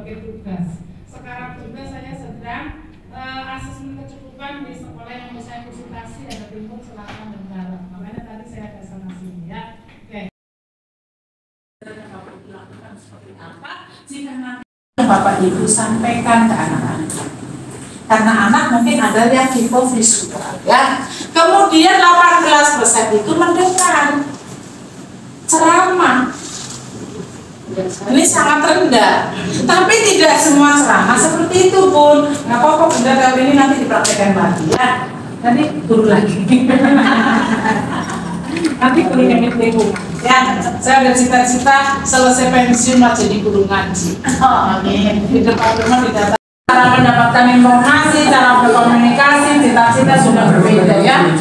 sebagai tugas. Sekarang juga saya sedang asesmen kecukupan di sekolah yang mau saya konsultasi ada timur, selatan, dan barat. Makanya tadi saya ada sama sini ya. Oke. Dilakukan seperti apa? Jika nanti Bapak Ibu sampaikan ke anak-anak. Karena anak mungkin ada yang hipovisual ya. Kemudian 18% itu mendengar ceramah. Ini sangat rendah, tapi tidak semua ceramah seperti itu pun. Nggak apa-apa bunda, kali ini nanti dipraktekkan lagi ya. Nanti guru lagi. Nanti kuliah lingkungan. Ya, saya ada cita-cita selesai pensiun mau jadi guru ngaji. Oh, di depan rumah didata. Cara mendapatkan informasi, cara berkomunikasi, cita-cita sudah berbeda ya.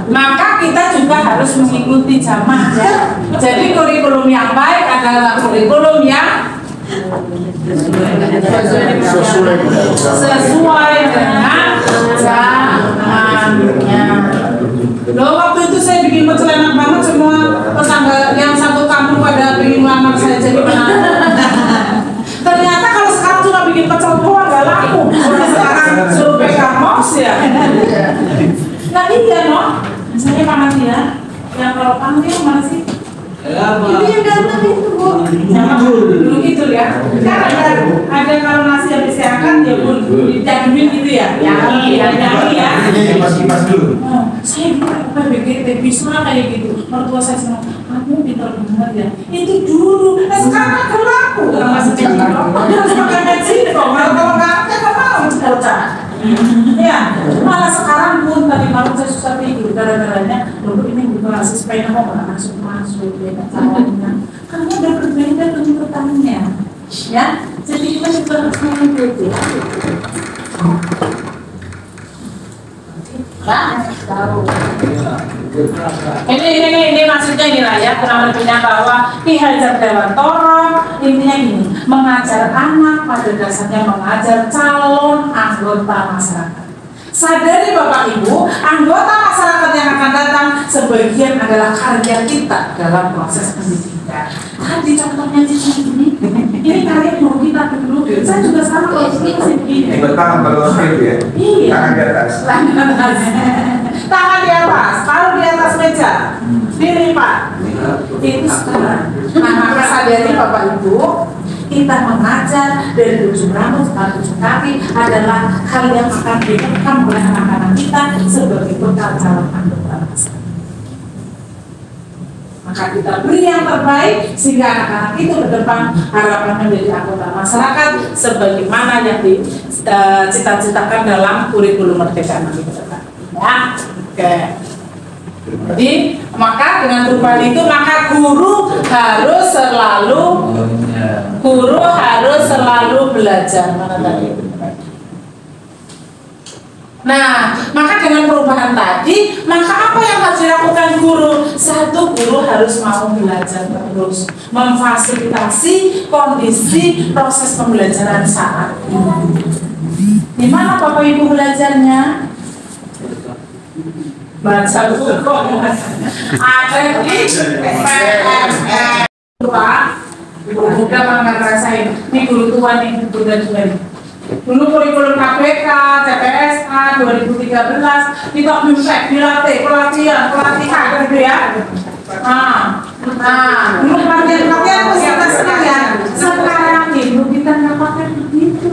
Maka kita juga harus mengikuti zaman ya. Jadi kurikulum yang baik adalah kurikulum yang sesuai dengan zamannya. Loh, waktu itu saya bikin enak banget, semua tetangga yang satu kampung pada bikin lamar saya jadi menang. Ternyata kalau sekarang cuma bikin pecel doang gak laku. Kalau sekarang suruh pegang mouse ya. Nah iya no, saya mana sih ya? Yang kalau panggil mana sih? Itu yang ganteng itu bu. Dulu gitu ya. Kan ada kalau nasi yang diseakan ya pun dijamin gitu ya. Nyanyi ya. Mas dulu. Saya apa begitu bisa kayak gitu. Mertua saya senang. Kamu pintar banget ya. Itu dulu. Nah sekarang kan berlaku. Masih tinggal. Harus pakai bensin kok. Kalau nggak mau bocah. Ya, malah sekarang pun tadi malam saya susah tidur gara-garanya dulu ini buka supaya mau nggak masuk ya caranya. Kamu udah berbeda tuntutannya, ya. Jadi kita juga harus mengikuti. Ini maksudnya ini lah ya, kurang lebihnya bahwa Ki Hajar Dewantoro intinya ini mengajar anak pada dasarnya mengajar calon anggota masyarakat. Sadari Bapak Ibu, anggota masyarakat yang akan datang sebagian adalah karya kita dalam proses pendidikan. Tadi contohnya di sini, ini karya guru kita dulu. Saya juga sama kalau ini masih begini. Tangan kalau itu ya? Iya. Tangan di atas. Tangan di atas, kalau di atas meja, dilipat. Itu sekarang. Nah, maka sadari Bapak Ibu, kita mengajar dari ujung rambut sampai ujung kaki adalah hal yang akan direkam oleh anak-anak kita sebagai bekal calon anggota masyarakat. Maka kita beri yang terbaik sehingga anak-anak itu ke depan harapan menjadi anggota masyarakat sebagaimana yang dicita-citakan dalam kurikulum Merdeka nanti ke depan. Ya, oke. Jadi maka dengan perubahan itu maka guru harus selalu belajar. Mana tadi? Nah, maka dengan perubahan tadi, maka apa yang harus dilakukan guru? Satu, guru harus mau belajar terus, memfasilitasi kondisi proses pembelajaran saat ini. Di mana Bapak Ibu belajarnya? Baca buku. Ada di PMS. Pak, udah banget rasain. Ini guru tua nih, udah tua. Dulu kurikulum KPK, CPSA 2013 kita dilatih pelatihan gitu ya. Dulu pelatihan kita sekalian. Sekarang ibu kita nggak pakai begitu.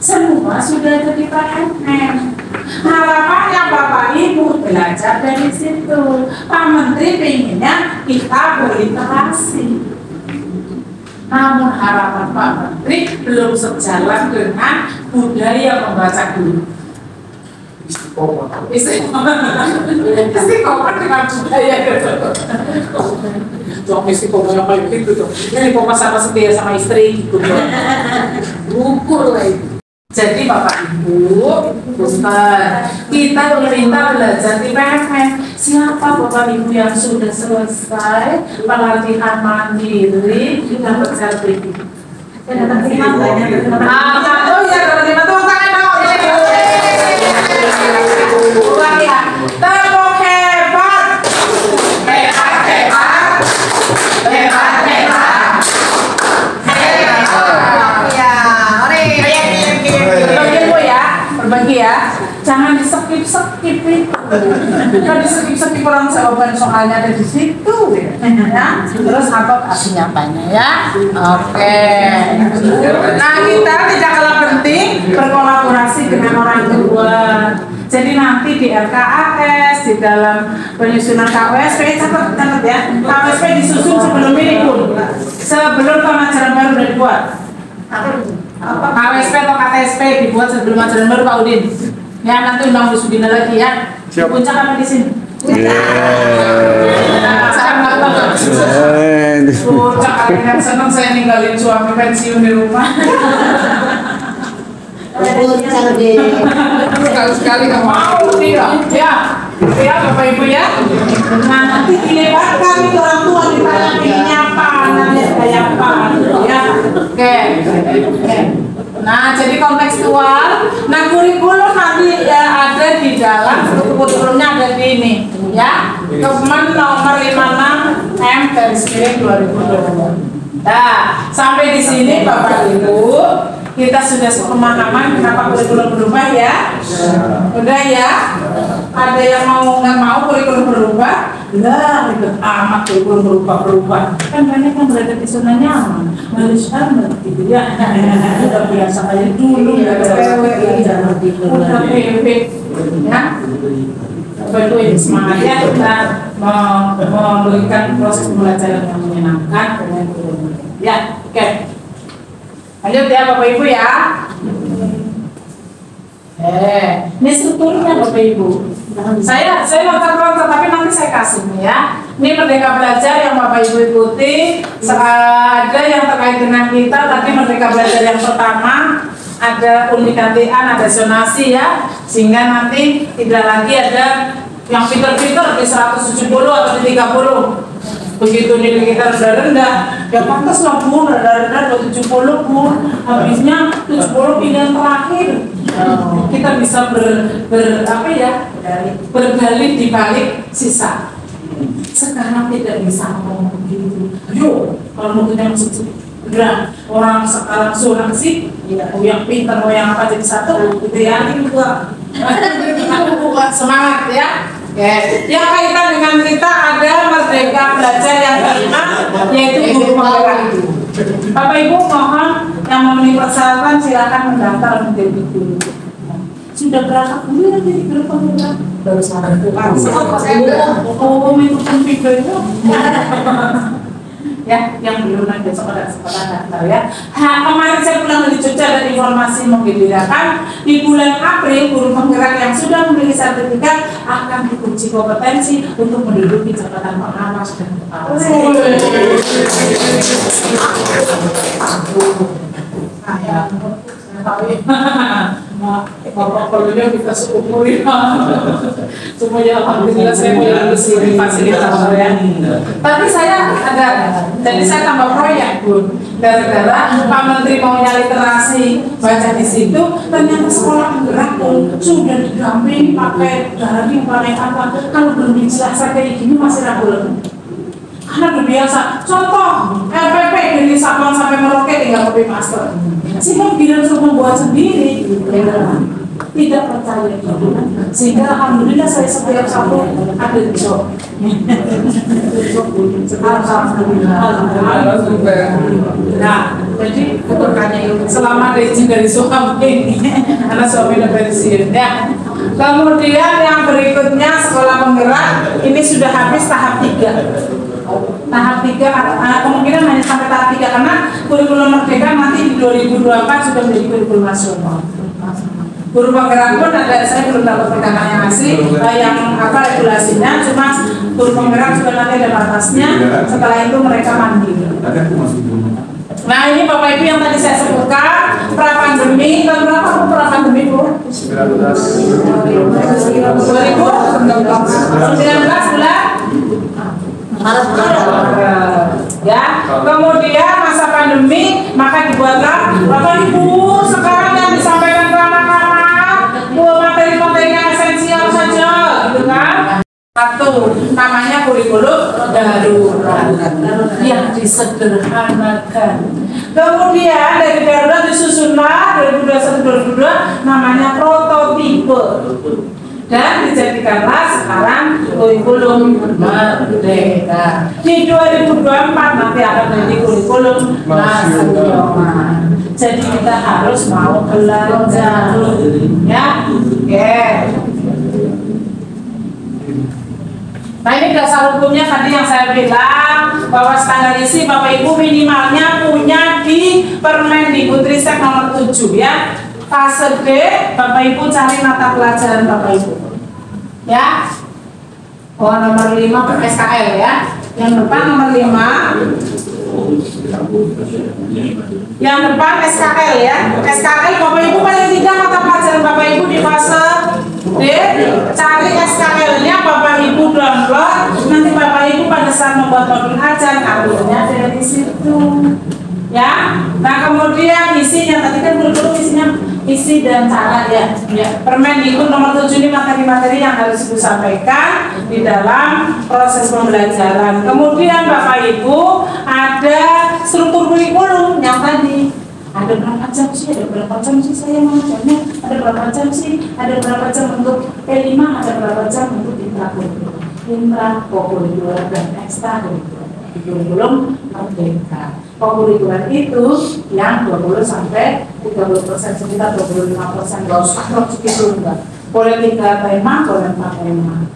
Semua sudah jadi PNS. Harapannya Bapak Ibu belajar dari situ. Pak Menteri pengennya kita berliterasi. Namun harapan Pak Menteri belum sejalan dengan budaya membaca dulu. Istiqomah dengan budaya gitu. Istiqomah yang kayak gitu tuh. Ini istiqomah sama setia sama istri gitu. Ukur lah itu. Jadi Bapak Ibu, Ustaz, kita pemerintah belajar di PMS. Siapa Bapak Ibu yang sudah selesai pelatihan mandiri dapat sertifikat? Saya dapat terima banyak. Satu ya dapat terima, tepuk tangan dong. Ulang ya, tepuk hebat, hebat, hebat, hebat. Kan di orang jawaban soalnya ada di situ ya. Terus apa artinya apanya ya? Oke. Nah, kita tidak kalah penting berkolaborasi dengan orang tua. Jadi nanti di RKAS, di dalam penyusunan KWSP, catat ya. KWSP disusun sebelum ini pun, sebelum pemajaran baru udah dibuat. KWSP atau KTSP dibuat sebelum pemajaran baru Pak Udin. Ya nanti undang Bu Sudina lagi ya. Di puncak apa di sini? Puncak kali kan senang saya ninggalin suami pensiun di rumah. Sekali nggak mau dia, ya Bapak Ibu ya. Nah nanti dilebarkan itu orang tua ditanya pilihnya apa, nanti kayak apa, ya. Oke. Nah jadi kontekstual. Nah kurikulum nanti ya ada di dalam kurikulumnya ada di ini, ya. Kemen nomor 56 M/2020. Nah sampai di sini Bapak Ibu. Kita sudah sepemahaman kenapa kurikulum berubah ya? Udah ya? Ada yang nggak mau kurikulum berubah? Lah, ribet amat kurikulum berubah. Kan banyak yang berada di zona nyaman, malus amat gitu ya. Udah biasa kayak dulu ya, udah PW ya. Itu yang semangatnya kita memberikan proses pembelajaran yang menyenangkan dengan kurikulum. Ya, oke. Lanjut ya Bapak Ibu ya. Ini strukturnya Bapak Ibu. Saya loncat-loncat tapi nanti saya kasih nih ya. Ini Merdeka Belajar yang Bapak Ibu ikuti. Ada yang terkait dengan kita. Tadi Merdeka Belajar yang pertama ada undikantian, ada zonasi ya. Sehingga nanti tidak lagi ada yang fitur-fitur di 170 atau di 30. Begitu nilai kita rendah-rendah, ya pantas lah Bu, rendah-rendah 270 Bu, habisnya 70 pilihan terakhir. Kita bisa berdalih di balik sisa. Sekarang tidak bisa ngomong begitu. Ayo, kalau mutunya masuk beneran orang sekarang zonasi, yang pintar mau yang apa jadi satu, gitu ya, ini buat semangat ya. Oke, yang kaitan dengan kita ada Merdeka Belajar yang kelima, yaitu guru penggerak. Bapak Ibu mohon yang memenuhi persyaratan silakan mendaftar menjadi guru. Sudah berapa guru yang jadi guru penggerak? Baru satu. Oh, mengikuti videonya. Ya, yang belum nanti besok ada sekolah nggak tahu ya. Kemarin saya pulang dari Jogja dan informasi menggembirakan di bulan April guru penggerak yang sudah memiliki sertifikat akan diuji kompetensi untuk menduduki jabatan pengawas dan kepala. Bapak perlunya kita seumurin. Semuanya alhamdulillah saya punya di fasilitas ya. Tapi saya ada, jadi saya tambah proyek Bu. Gara-gara Pak Menteri mau nyari literasi baca di situ, ternyata sekolah penggerak pun sudah didampingi pakai daring pakai apa. Kalau belum dijelaskan kayak gini masih ragu. Karena udah biasa. Contoh RPP dari Sabang sampai Merauke tinggal copy master. Sehingga bila suruh membuat sendiri, tidak percaya gitu. Sehingga alhamdulillah saya setiap satu ada job. Nah, jadi berkanya selama izin dari suami ini, karena suami udah pensiun ya. Kemudian yang berikutnya sekolah penggerak ini sudah habis tahap 3. Tahap 3 kemungkinan hanya sampai tahap 3 karena kurikulum Merdeka nanti di 2024 sudah menjadi kurikulum nasional. Guru penggerak pun ada, saya belum dapat perkataan yang asli yang apa regulasinya, cuma guru penggerak juga nanti ada batasnya. Setelah itu mereka mandiri. Nah ini Bapak Ibu yang tadi saya sebutkan pra pandemi, tahun berapa Bu pra pandemi Bu? 2019 bulan ya, kemudian masa pandemi maka dibuatlah Bapak Ibu sekarang yang disampaikan ke anak-anak materi-materi yang esensial saja gitu kan. Satu, namanya kurikulum darurat yang disederhanakan. Kemudian dari darurat disusunlah 2021-2022 namanya prototipe. dan dijadikanlah sekarang kurikulum merdeka. Di 2024 nanti akan menjadi kurikulum nasional. Jadi kita harus mau belajar, ya. Oke. Nah ini dasar hukumnya tadi yang saya bilang bahwa standar isi Bapak Ibu minimalnya punya di Permendikbudristek nomor 7 ya. Fase D Bapak Ibu cari mata pelajaran Bapak Ibu ya. Oh nomor 5 SKL ya. Yang depan nomor 5. Yang depan SKL ya. SKL Bapak Ibu paling tidak mata pelajaran Bapak Ibu di fase D, cari SKL-nya Bapak Ibu download. Nanti Bapak Ibu pada saat membuat modul ajar ambilnya dari situ. Ya. Nah, kemudian isinya tadi kan dulu isinya isi dan cara ya. Permendikbud nomor 7 ini materi-materi yang harus Ibu sampaikan di dalam proses pembelajaran. Kemudian Bapak Ibu ada struktur kurikulum yang tadi. Ada berapa jam sih? Ada berapa jam sih saya mengajarnya? Ada berapa jam sih? Ada berapa jam untuk P5? Ada berapa jam untuk intrakurikuler dan ekstrakurikuler merdeka. Kurikuler itu yang 20 sampai 30%, sekitar 25%. Gak usah kalau segitu enggak. Boleh 3 tema, boleh 4 tema.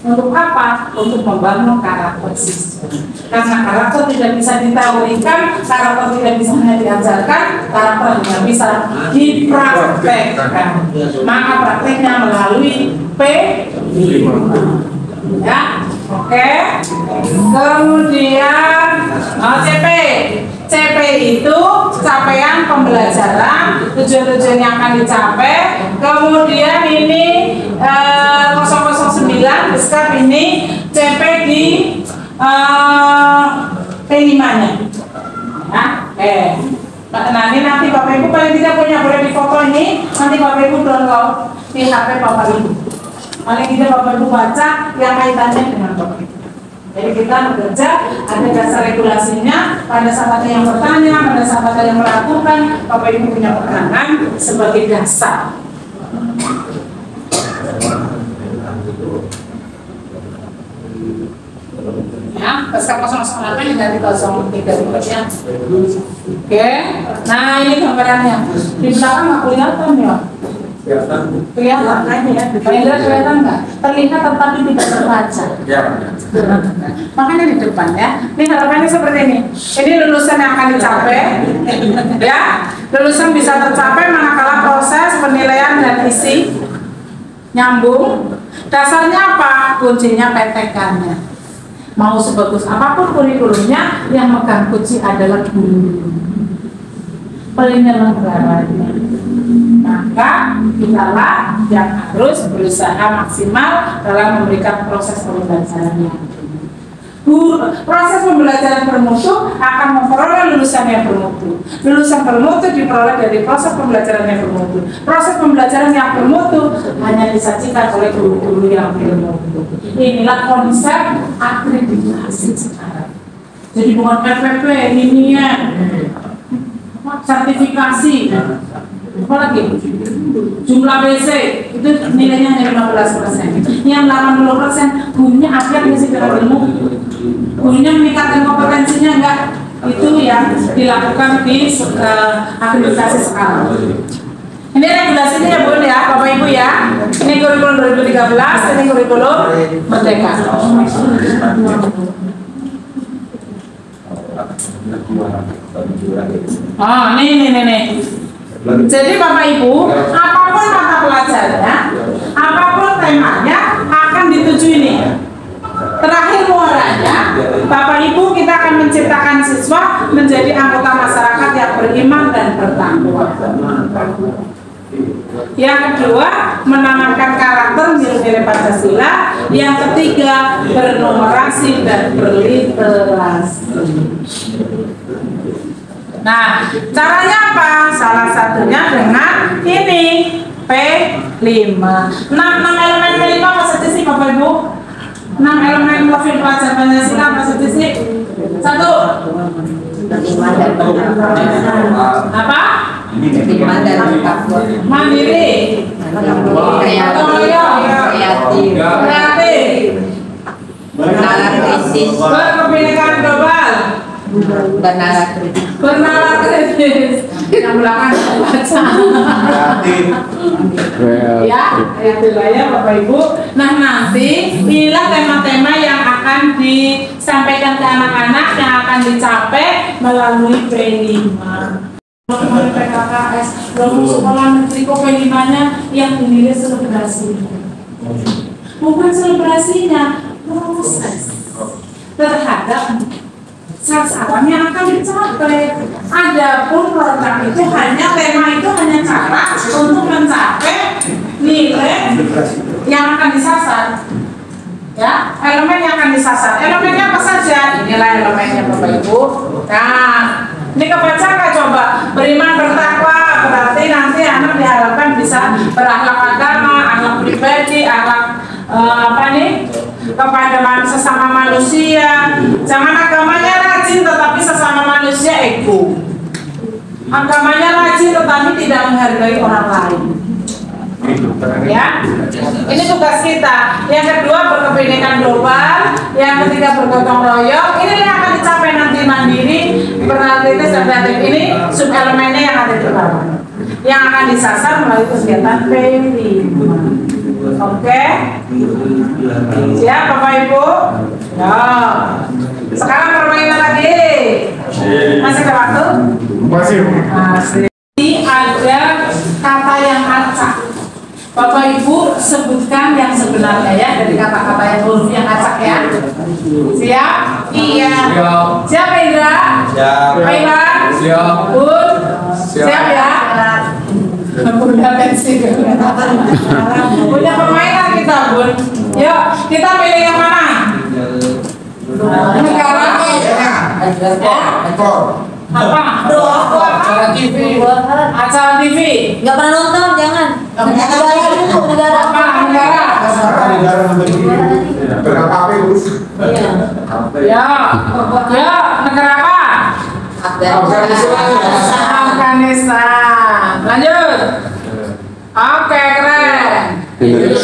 Untuk apa? Untuk membangun karakter siswa. Karena karakter tidak bisa diteorikan, karakter tidak bisa hanya diajarkan, karakter tidak bisa dipraktekkan. Maka prakteknya melalui P5. Ya, oke. Kemudian CP. CP itu capaian pembelajaran, tujuan-tujuan yang akan dicapai. Kemudian ini 009 beskap ini CP di P5-nya. Ya, nah ini nanti Bapak Ibu paling tidak punya, boleh difoto ini, nanti Bapak Ibu download di HP Bapak Ibu. Paling tidak Bapak Ibu baca yang kaitannya dengan Bapak Ibu. Jadi kita bekerja, ada dasar regulasinya, pada saat ada yang bertanya, pada saat ada yang melakukan, Bapak Ibu punya pegangan sebagai dasar. Ya, pasca 008 dari 03 ya. Oke, nah ini gambarannya. Di belakang nggak kelihatan ya? Kelihatan aja ya. Kelihatan nggak? Terlihat tetapi tidak terbaca. Makanya di depan ya. Ini harapannya seperti ini. Ini lulusan yang akan dicapai, ya. Lulusan bisa tercapai manakala proses penilaian dan isi nyambung. Dasarnya apa? Kuncinya PTK-nya. Mau sebagus apapun kurikulumnya, yang megang kunci adalah guru, penyelenggaranya. Maka kitalah yang harus berusaha maksimal dalam memberikan proses pembelajaran yang proses pembelajaran bermutu akan memperoleh lulusan yang bermutu. Lulusan bermutu diperoleh dari proses pembelajaran yang bermutu. Proses pembelajaran yang bermutu hanya disajikan oleh guru-guru yang bermutu. Inilah konsep akreditasi sekarang. Jadi bukan PPP, ini ya sertifikasi. Apalagi jumlah BC itu nilainya hanya 15%. Yang 80% gurunya akhir mesti dengan ilmu, gurunya meningkatkan kompetensinya enggak, itu yang dilakukan di akreditasi sekarang. Ini regulasinya ya Bun ya, Bapak Ibu ya. Ini kurikulum 2013, ini kurikulum merdeka. Oh, nih. Jadi Bapak Ibu, apapun mata pelajarannya, apapun temanya akan dituju ini. Terakhir muaranya, Bapak Ibu kita akan menciptakan siswa menjadi anggota masyarakat yang beriman dan bertakwa. Yang kedua, menanamkan karakter nilai-nilai Pancasila. Yang ketiga, bernumerasi dan berliterasi. Nah, caranya apa? Salah satunya dengan ini P5. 6 elemen P5 apa saja sih Bapak Ibu? 6 elemen profil pelajar Pancasila apa saja sih? 1. Apa? Mandiri, kreatif, berkebinekaan global, bernalar kritis, yang belakang baca. Ya, itu lah ya Bapak Ibu. Nah nanti inilah tema-tema yang akan disampaikan ke anak-anak yang akan dicapai melalui P5. Melalui PKKS, lalu sekolah negeri kok P5-nya yang dinilai selebrasi. Bukan selebrasinya, proses terhadap sasaran yang akan dicapai. Adapun program itu hanya tema itu hanya cara untuk mencapai nilai yang akan disasar. Ya, elemen yang akan disasar. Elemennya apa saja? Inilah elemennya Bapak Ibu. Nah, ini kebaca nggak coba? Beriman bertakwa berarti nanti anak diharapkan bisa berakhlak agama, akhlak pribadi, akhlak kepada sesama manusia. Jangan agamanya rajin tetapi sesama manusia ego. Agamanya rajin tetapi tidak menghargai orang lain. Ya, ini tugas kita. Yang kedua berkebinekaan global, yang ketiga bergotong royong. Ini yang akan dicapai nanti mandiri, berkreatif dan kreatif. Ini sub elemennya yang ada di bawah, yang akan disasar melalui kegiatan P5. Oke, siap Bapak Ibu? Ya. Sekarang permainan lagi. Masih ada waktu? Masih. Ini ada kata yang acak. Bapak Ibu sebutkan yang sebenarnya ya dari kata-kata yang huruf yang acak ya. Siap? Iya. Siap Indra? Siap. Ivan? Siap. Bun? Siap ya? Udah pensi. Punya permainan kita Bun. Yuk kita pilih yang mana? Negara. Apa? Acara TV. Acara TV. Nggak pernah nonton, jangan. Negara apa? Negara. Berapa HP Bu? Ya. Ya, negara apa? Afghanistan. Lanjut. Oke, keren. Indonesia.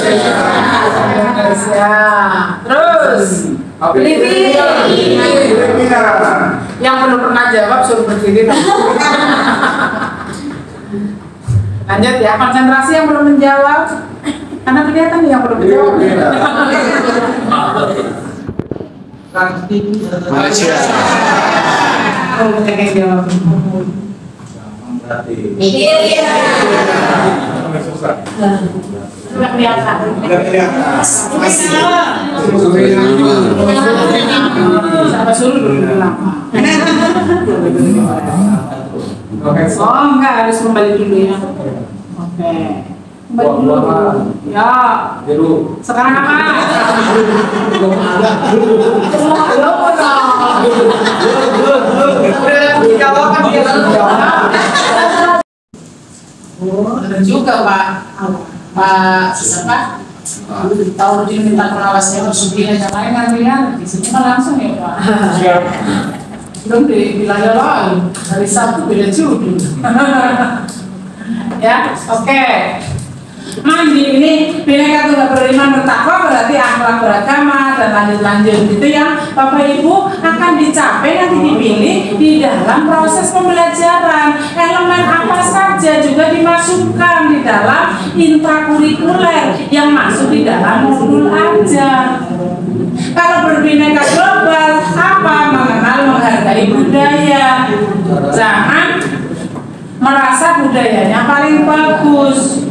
Terus Filipina. Yang belum pernah jawab suruh berdiri. Lanjut ya, konsentrasi yang belum menjawab. Karena kelihatan nih yang belum menjawab. Malaysia. Oh, pengen jawab. Nigeria. Nggak kelihatan. Siapa suruh dulu bilang? Oh enggak, harus kembali dulu ya. Oke. Kembali dulu. Ya. Sekarang apa? Belum ada juga Pak siapa? Tahu dia minta pengawasnya bersugi aja lain kan di sini kan langsung ya Pak. Belum di wilayah lain hari Sabtu beda judul. Ya, oke. Mandi ini bineka tunggal beriman bertakwa berarti akhlak beragama dan lanjut gitu yang Bapak Ibu akan dicapai nanti dipilih di dalam proses pembelajaran. Elemen apa saja juga dimasukkan di dalam intrakurikuler yang masuk di dalam modul aja. Kalau berbineka global apa? Mengenal menghargai budaya. Jangan merasa budayanya paling bagus.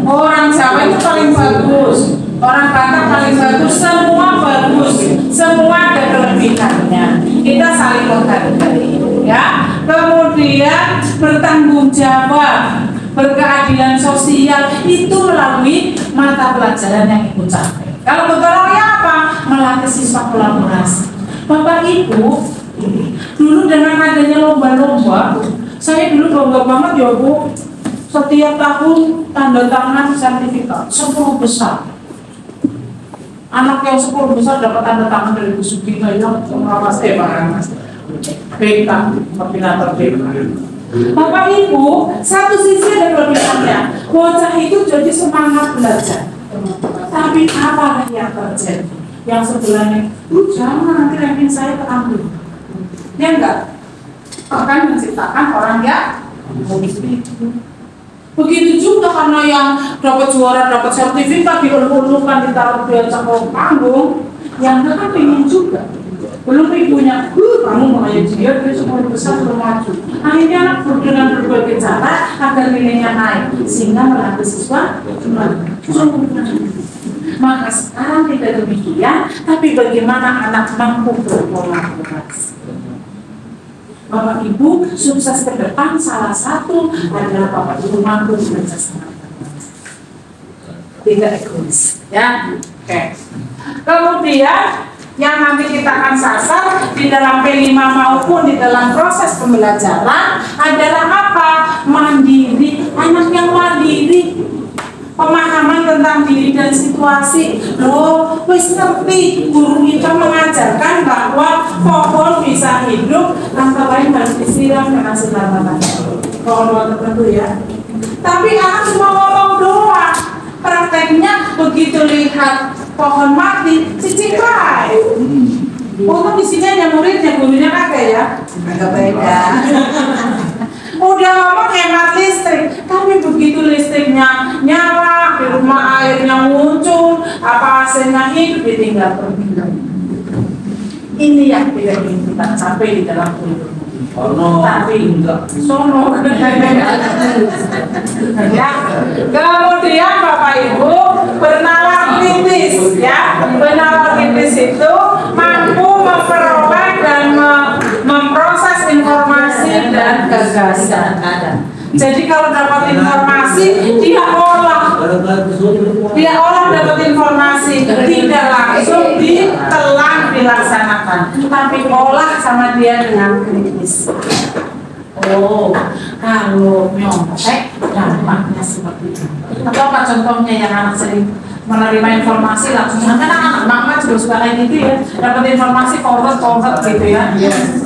Orang Jawa itu paling bagus, orang Batak paling bagus, semua bagus, semua ada kelebihannya. Kita saling menghargai, ya. Kemudian bertanggung jawab, berkeadilan sosial itu melalui mata pelajaran yang Ibu capai. Kalau gotong apa? Melatih siswa kolaborasi. Bapak Ibu, dulu dengan adanya lomba-lomba, saya dulu bangga banget ya Bu. Setiap tahun tanda tangan sertifikat 10 besar. Anak yang 10 besar dapat tanda tangan dari Bu Sugito yang pengawas Mas BK, koordinator BK. Bapak Ibu, satu sisi ada kelebihannya, bocah itu jadi semangat belajar. Tapi apa yang terjadi? Yang sebelahnya, jangan nanti ranking saya terambil. Ya enggak? Akan menciptakan orang yang begitu juga karena yang dapat juara, dapat sertifikat, diulur-ulurkan, ditaruh di atas panggung, yang kan pengen juga. Belum ibunya, kamu mau aja dia semua besar belum maju. Akhirnya anak dengan berbagai cara agar nilainya naik, sehingga melatih siswa maka sekarang tidak demikian, tapi bagaimana anak mampu berkolaborasi. Bapak Ibu, sukses ke depan salah satu adalah Bapak Ibu mampu bekerjasama. Tidak egois, ya. Oke. Kemudian yang nanti kita akan sasar di dalam P5 maupun di dalam proses pembelajaran adalah apa? Mandiri, anak yang mandiri. Pemahaman tentang diri dan situasi. Loh, wis ngerti guru kita mengajarkan bahwa pohon bisa hidup tanpa lain harus disiram dengan sinar matahari. Pohon tertentu ya. Tapi anak cuma ngomong doang. Prakteknya begitu lihat pohon mati, cicik baik. Untung di sini hanya muridnya, gurunya kagak ya. Agak beda. Udah ngomong hemat listrik, tapi begitu listriknya nyala, di rumah airnya muncul, apa AC-nya hidup, ditinggal pergi. Ini yang tidak ingin kita capai di dalam kurikulum. Tapi sono. Ya. Kemudian Bapak Ibu bernalar kritis, ya. Bernalar kritis itu mampu memperoleh dan memproses informasi dan gagasan. Jadi kalau dapat informasi, dia olah dapat informasi, tidak langsung ditelan dilaksanakan, tapi olah sama dia dengan kritis. Oh, kalau nyontek dampaknya seperti itu. Atau apa contohnya yang anak sering menerima informasi langsung, kan anak mama juga suka kayak gitu ya, dapat informasi forward gitu ya.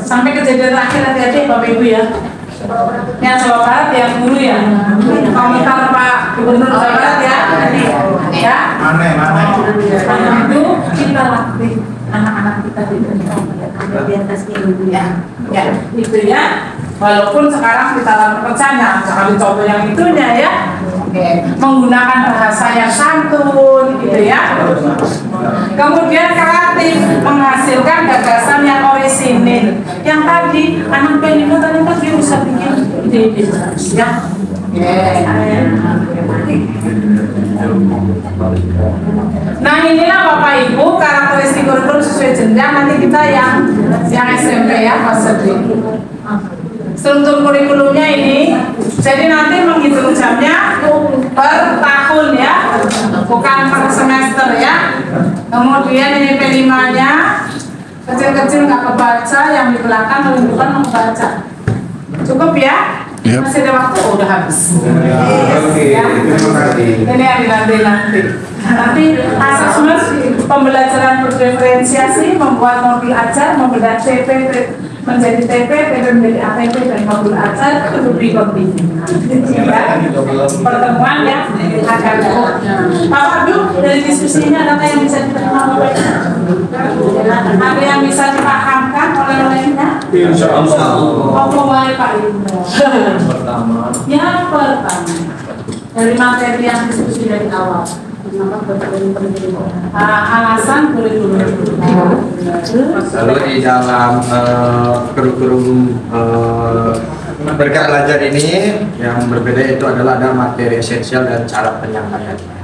Sampai kejadian terakhir hati-hati Bapak Ibu ya. Yang Jawa Barat ya guru ya. Komentar Pak Gubernur Jawa Barat ya. Ya. Mana. Itu kita latih anak-anak kita di atas ilmu ya. Ya, itu ya. Walaupun sekarang kita dalam pekerjaannya, jangan dicoba yang itunya ya. Oke, menggunakan bahasa yang santun gitu ya. Kemudian kreatif, menghasilkan gagasan yang orisinil. Yang tadi anak pengen tadi bisa bikin ide ya. Nah inilah Bapak Ibu karakteristik kurikulum sesuai jenjang. Nanti kita yang SMP ya fase B. Struktur kurikulumnya ini, jadi nanti menghitung jamnya per tahun ya, bukan per semester ya. Kemudian ini P5 nya kecil-kecil nggak kebaca, yang di belakang menunjukkan membaca. Cukup ya? Yep. Masih ada waktu? Oh, udah habis. Ya. Ini yang nanti. Nanti asesmen pembelajaran berdiferensiasi, membuat modul ajar, membedah TP menjadi TP, menjadi ATP dan modul ajar itu continue. Ya. Pertemuan ya akan Bapak Ibu dari diskusi ini adakah yang bisa diterima Bapak Ibu? Ada yang bisa dipahamkan oleh lainnya? Insya Allah. Mulai Pak Ibu. Yang pertama dari materi yang diskusi dari awal. Alasan kurikulum. Lalu di dalam kurikulum berkat belajar ini yang berbeda itu adalah ada materi esensial dan cara penyampaiannya.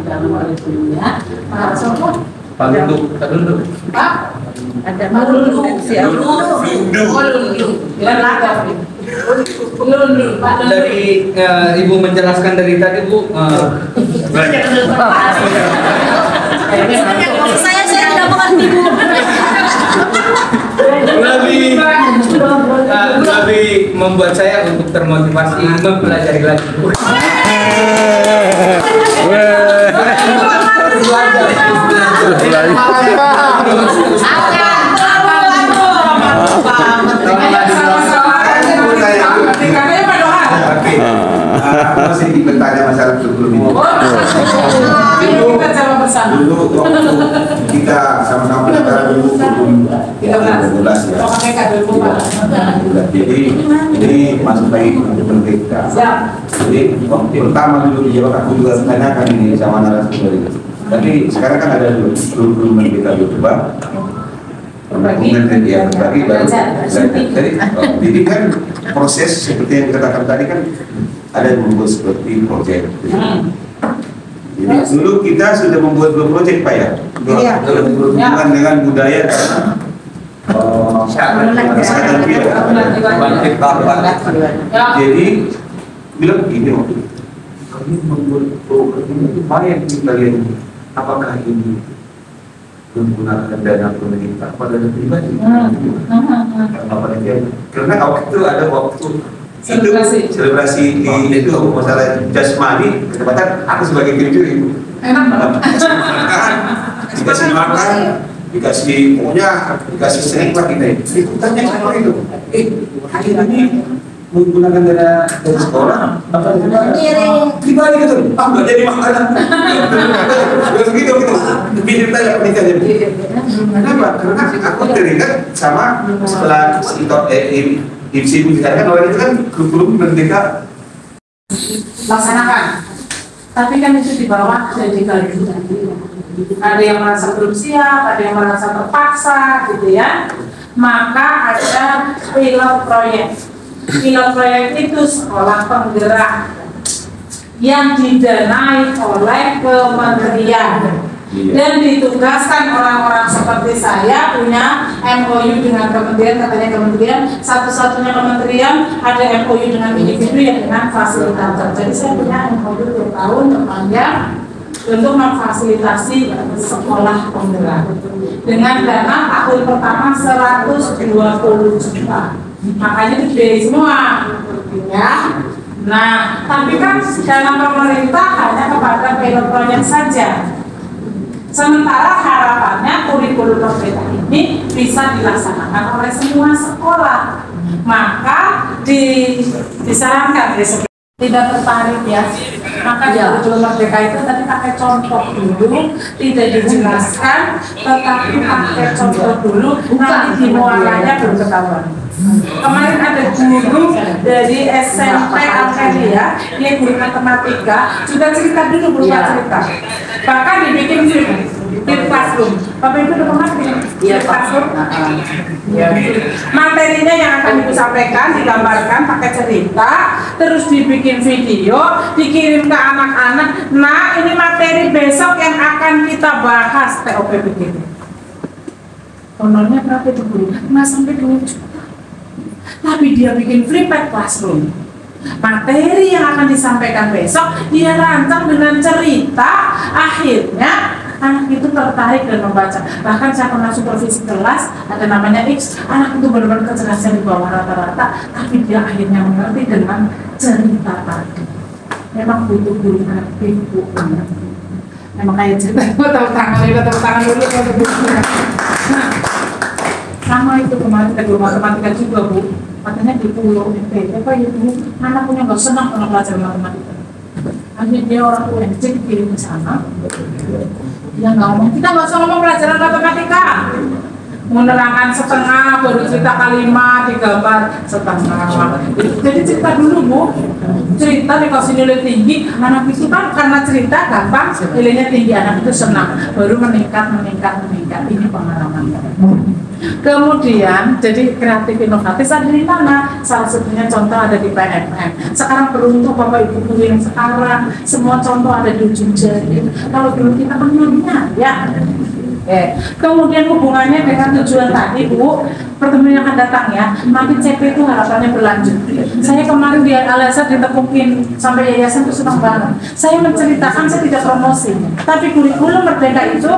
Dalam kurikulumnya, Pak Sopo. Pak dulu. Pak. Ada Lulu. Dari Ibu menjelaskan dari tadi Bu. Saya sudah mengerti Bu. lebih membuat saya untuk termotivasi mempelajari lagi. Sama-sama. Masih bertanya masalah kurikulum ini. Ayo kita jawab bersama. Dulu waktu kita sama-sama belajar dulu kurikulum 2012 ya. Pakai kado lupa. Jadi ini masuk lagi ke merdeka. Siap. Jadi waktu pertama dulu dijawab aku juga tanyakan ini sama narasumber ini. Tapi sekarang kan ada dulu kurikulum merdeka coba. Kemudian ya berbagi baru belajar. Jadi kan proses seperti yang dikatakan tadi kan ada yang membuat seperti proyek. Jadi dulu kita sudah membuat 2 proyek Pak ya. Iya. Berhubungan dengan budaya dan kesehatan kita. Jadi bilang begini waktu itu, kami membuat program ini lumayan kalian, apakah ini menggunakan dana pemerintah pada dana pribadi? Karena waktu itu ada waktu selebrasi di itu masalah jasmani, kesempatan aku sebagai kiri itu Enak banget. dikasih makan, dikasih pokoknya dikasih sering lah kita ikutannya sama itu. Hari ini menggunakan dana dari sekolah apa dibalik gitu, nggak jadi makanan. Begitu bikin tanya pernikahan jadi. Kenapa? Karena aku teringat sama setelah IPSI dibicarakan oleh itu kan kurikulum merdeka Laksanakan. Tapi kan itu di bawah jadi kalian. Ada yang merasa belum siap, ada yang merasa terpaksa, gitu ya. Maka ada pilot proyek. Pilot proyek itu sekolah penggerak yang didanai oleh kementerian dan ditugaskan orang-orang seperti saya punya MOU dengan kementerian, katanya kementerian satu-satunya kementerian ada MOU dengan individu yang dengan fasilitator. Jadi saya punya MOU 2 tahun terpanjang untuk memfasilitasi sekolah penggerak dengan dana tahun pertama 120 juta. Makanya itu gede semua ya. Nah, tapi kan dalam pemerintah hanya kepada pilot proyek saja. Sementara harapannya kurikulum merdeka ini bisa dilaksanakan oleh semua sekolah. Maka disarankan tidak tertarik ya. Maka kurikulum merdeka itu tadi pakai contoh dulu, tidak dijelaskan, tetapi pakai contoh dulu, nanti di muaranya belum ketahuan. Kemarin ada guru dari SMP Alkeria, dia guru matematika, juga cerita dulu berupa cerita. Bahkan dibikin film classroom. Bapak Ibu udah pernah bikin classroom? Materinya yang akan Ibu sampaikan, digambarkan pakai cerita, terus dibikin video, dikirim ke anak-anak. Nah, ini materi besok yang akan kita bahas TOP begitu. Honornya berapa itu guru? Nggak sampai 2 juta. Tapi dia bikin flipped classroom. Materi yang akan disampaikan besok dia rancang dengan cerita. Akhirnya anak itu tertarik dan membaca. Bahkan saya pernah supervisi kelas, ada namanya X. Anak itu benar-benar kecerdasan di bawah rata-rata, tapi dia akhirnya mengerti dengan cerita tadi. Memang butuh guru aktif, Bu. Memang kayak cerita. Tepuk tangan dulu. Nah, sama itu kemarin ke guru matematika juga, Bu. Katanya di pulau NTT, apa ya Bu, anak punya nggak senang kalau belajar matematika. Akhirnya dia orang UNJ dikirim ke sana. Dia nggak ngomong, kita nggak usah ngomong pelajaran matematika. Menerangkan setengah, baru cerita kalimat, digambar setengah. Jadi cerita dulu Bu, cerita dikasih nilai tinggi, anak itu kan karena cerita gampang, nilainya tinggi, anak itu senang, baru meningkat. Ini pengalaman. Kemudian jadi kreatif inovatif ada di mana? Salah satunya contoh ada di PMM. Sekarang beruntung Bapak Ibu guru yang sekarang semua contoh ada di ujung jari. Kalau dulu kita kenalnya ya. Kemudian hubungannya dengan tujuan tadi Bu, pertemuan yang akan datang ya, makin CP itu harapannya berlanjut. Saya kemarin di Al-Azhar ditepukin sampai yayasan itu senang banget. Saya menceritakan, saya tidak promosi, tapi kurikulum merdeka itu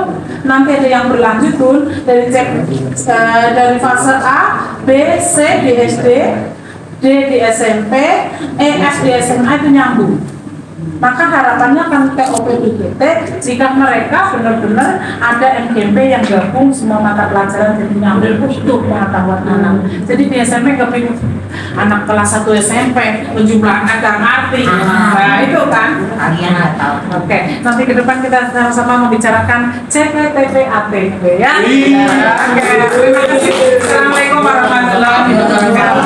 nanti ada yang berlanjut pun dari dari fase A, B, C di SD, D di SMP, E, F di SMA itu nyambung. Maka harapannya akan TOP BGT jika mereka benar-benar ada MGP yang gabung semua mata pelajaran jadi nyambung untuk pengetahuan anak. Jadi di SMP kepingin anak kelas 1 SMP, jumlah anak gak ngerti. Nah itu kan. Kalian nggak tahu. Oke, nanti ke depan kita sama-sama membicarakan CPTP ATP ya. Oke, terima kasih. Assalamualaikum warahmatullahi wabarakatuh.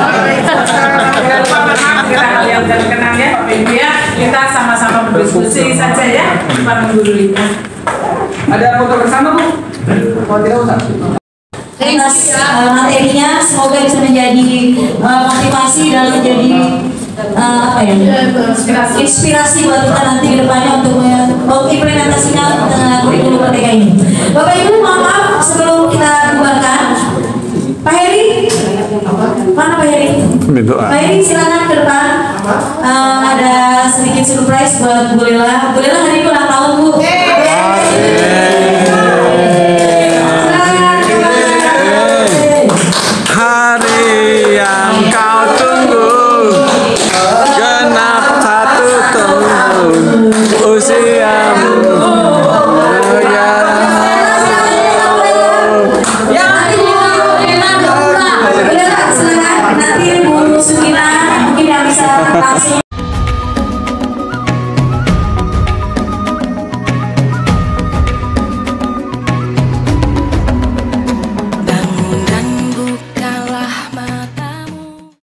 Jangan lupa maaf kita kalian kenal ya, Pak Ibu ya. Kita sama-sama berdiskusi saja ya, bareng gurunya. Ada foto bersama Bu? Oh tidak usah. Atas materinya semoga bisa menjadi motivasi dan menjadi apa ya, inspirasi buat kita nanti ke depannya untuk mengimplementasikan kurikulum merdeka ini. Bapak Ibu, maaf sebelum kita bubarkan, Pak Heri, mana Pak Heri? Pak Heri silakan ke depan. Ada sedikit surprise buat Bu Lela. Bu Lela hari ini ulang tahun Bu. Hari yang kau tunggu, genap 1 tahun usia